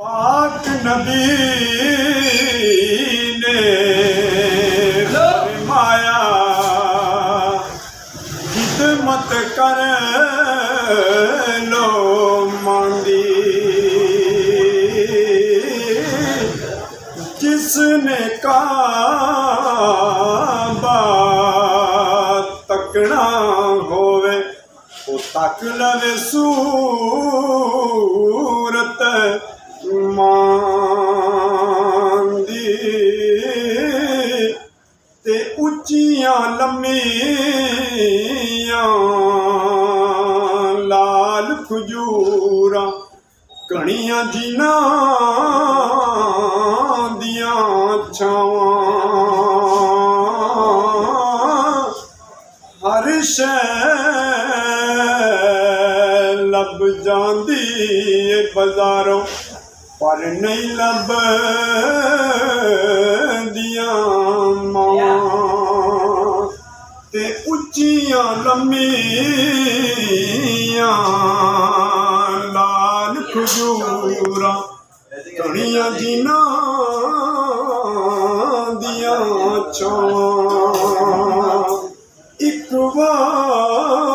पाक नबी ने फरमाया खिदमत कर लो मांगी, जिसने काबा तकना होवे वो तक लवे सूरत मांदी ते उच्चियां लम्मियां लाल खजूरां घणियां जिन्हां दियां छावां हर शै लब जांदी ए बाजारों पर नहीं लभदियां मां ते उच्चियां लम्मियां लाल खजूरां घणियां जिन्हां दियां छावां एक बार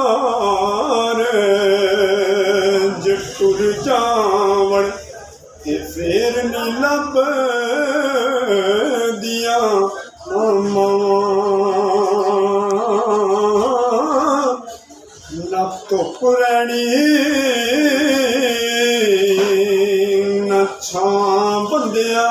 जे टुर जावण ते फेर नहीं लभदियां न धुप रैनी न छां बंदिया